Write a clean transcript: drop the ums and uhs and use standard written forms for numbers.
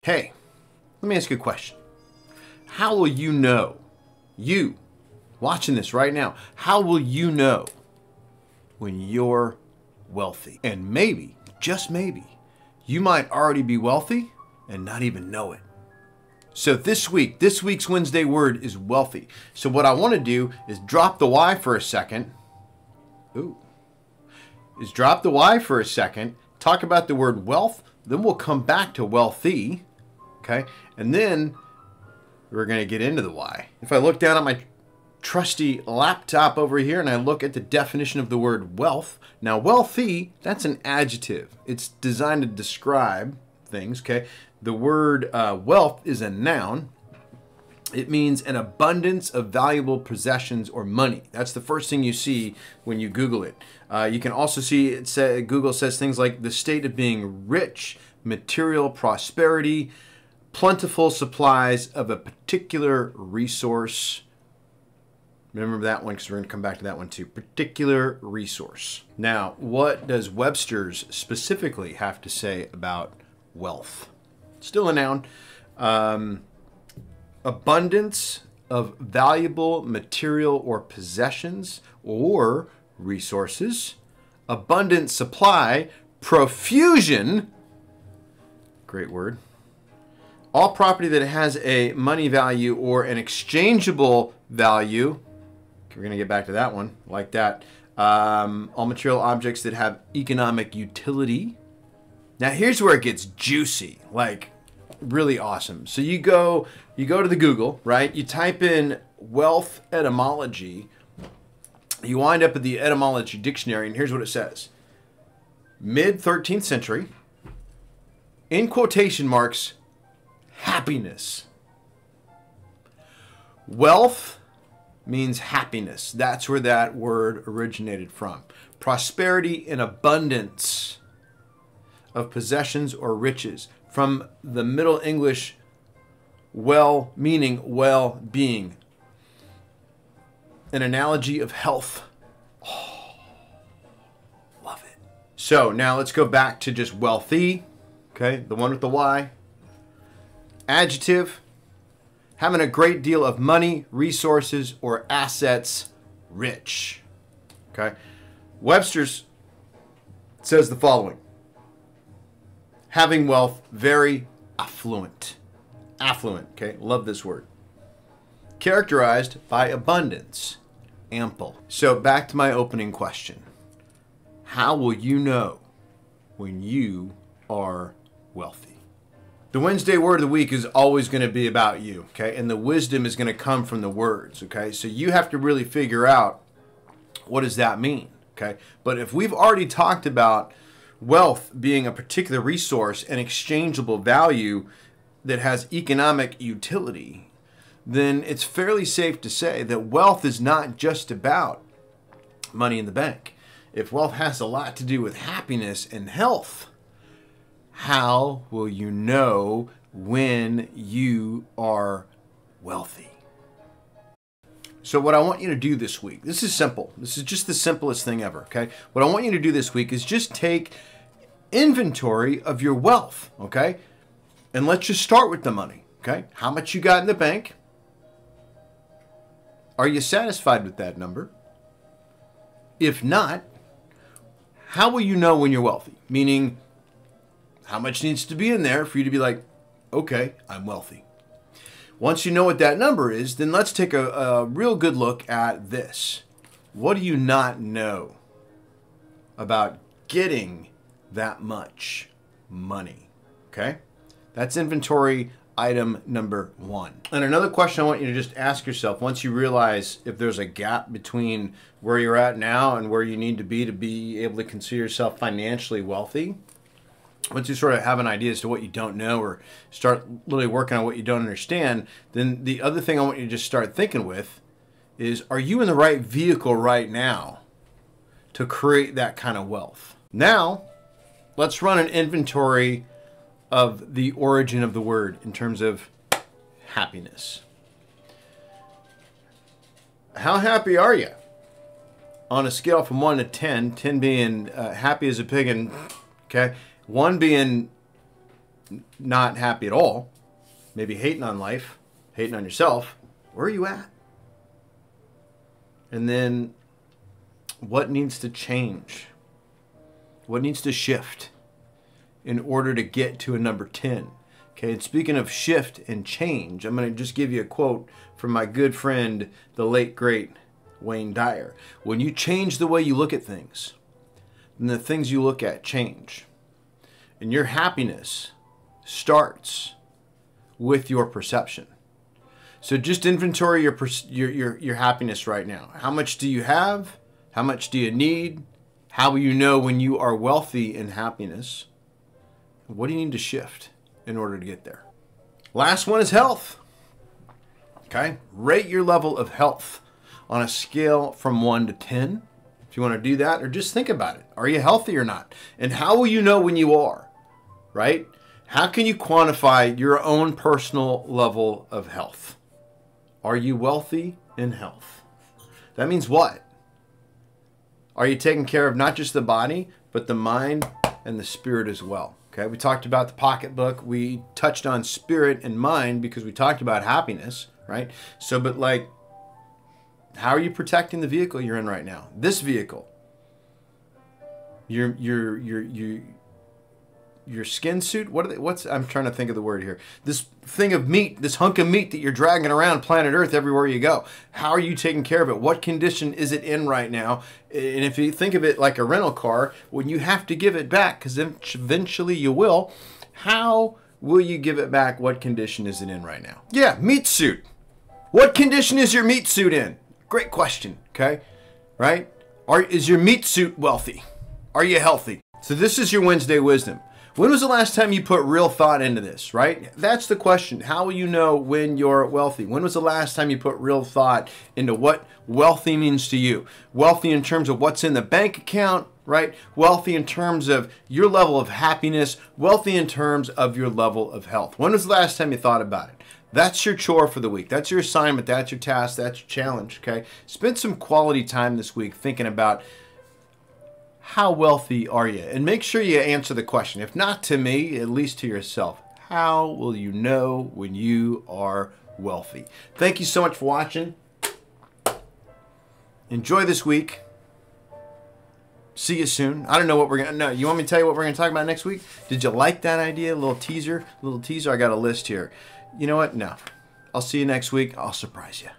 Hey, let me ask you a question. How will you know, you watching this right now, how will you know when you're wealthy? And maybe, just maybe, you might already be wealthy and not even know it. So this week's Wednesday word is wealthy. So what I want to do is drop the Y for a second. Drop the Y for a second, talk about the word wealth, then we'll come back to wealthy, okay? And then we're going to get into the Y. If I look down at my trusty laptop over here and I look at the definition of the word wealth, now wealthy, that's an adjective. It's designed to describe things, okay? The word wealth is a noun. It means an abundance of valuable possessions or money. That's the first thing you see when you Google it. You can also see Google says things like the state of being rich, material prosperity, plentiful supplies of a particular resource. Remember that one because we're going to come back to that one too. Particular resource. Now, what does Webster's specifically have to say about wealth? Still a noun. Abundance of valuable material or possessions or resources, abundant supply, profusion, great word, all property that has a money value or an exchangeable value, we're going to get back to that one, like that, all material objects that have economic utility. Now here's where it gets juicy, like really awesome. So you go to the Google, right? You type in wealth etymology. You wind up at the etymology dictionary, and here's what it says. Mid 13th century, in quotation marks, happiness. Wealth means happiness. That's where that word originated from. Prosperity and abundance of possessions or riches. From the Middle English, well, meaning well-being. An analogy of health. Oh, love it. So now let's go back to just wealthy. Okay, the one with the Y. Adjective, having a great deal of money, resources, or assets, rich. Okay, Webster's says the following. Having wealth, very affluent. Affluent, okay? Love this word. Characterized by abundance, ample. So back to my opening question. How will you know when you are wealthy? The Wednesday word of the week is always going to be about you, okay? And the wisdom is going to come from the words, okay? So you have to really figure out what does that mean, okay? But if we've already talked about wealth being a particular resource and exchangeable value that has economic utility, then it's fairly safe to say that wealth is not just about money in the bank. If wealth has a lot to do with happiness and health, how will you know when you are wealthy? So what I want you to do this week, this is simple. This is just the simplest thing ever, okay? What I want you to do this week is just take inventory of your wealth, okay? And let's just start with the money, okay? How much you got in the bank? Are you satisfied with that number? If not, how will you know when you're wealthy? Meaning, how much needs to be in there for you to be like, okay, I'm wealthy. Once you know what that number is, then let's take a real good look at this. What do you not know about getting that much money? Okay? That's inventory item number 1. And another question I want you to just ask yourself, once you realize if there's a gap between where you're at now and where you need to be able to consider yourself financially wealthy, once you sort of have an idea as to what you don't know or start really working on what you don't understand, then the other thing I want you to just start thinking with is, are you in the right vehicle right now to create that kind of wealth? Now, let's run an inventory of the origin of the word in terms of happiness. How happy are you? On a scale from 1 to 10, 10 being happy as a pig and, okay, 1 being not happy at all, maybe hating on life, hating on yourself, where are you at? And then what needs to change? What needs to shift in order to get to a number 10? Okay, and speaking of shift and change, I'm going to just give you a quote from my good friend, the late, great Wayne Dyer. When you change the way you look at things, then the things you look at change. And your happiness starts with your perception. So just inventory your happiness right now. How much do you have? How much do you need? How will you know when you are wealthy in happiness? What do you need to shift in order to get there? Last one is health. Okay? Rate your level of health on a scale from 1 to 10. If you want to do that, or just think about it. Are you healthy or not? And how will you know when you are? Right? How can you quantify your own personal level of health? Are you wealthy in health? That means what? Are you taking care of not just the body, but the mind and the spirit as well? Okay, we talked about the pocketbook. We touched on spirit and mind because we talked about happiness, right? So, but like, how are you protecting the vehicle you're in right now? This vehicle. Your skin suit? I'm trying to think of the word here. This thing of meat, this hunk of meat that you're dragging around planet Earth everywhere you go. How are you taking care of it? What condition is it in right now? And if you think of it like a rental car, when you have to give it back, because eventually you will, how will you give it back? What condition is it in right now? Yeah, meat suit. What condition is your meat suit in? Great question, okay? Right? Is your meat suit wealthy? Are you healthy? So this is your Wednesday wisdom. When was the last time you put real thought into this, right? That's the question. How will you know when you're wealthy? When was the last time you put real thought into what wealthy means to you? Wealthy in terms of what's in the bank account, right? Wealthy in terms of your level of happiness. Wealthy in terms of your level of health. When was the last time you thought about it? That's your chore for the week. That's your assignment. That's your task. That's your challenge, okay? Spend some quality time this week thinking about how wealthy are you? And make sure you answer the question. If not to me, at least to yourself. How will you know when you are wealthy? Thank you so much for watching. Enjoy this week. See you soon. I don't know what we're going to... No, you want me to tell you what we're going to talk about next week? Did you like that idea? A little teaser? I got a list here. You know what? No. I'll see you next week. I'll surprise you.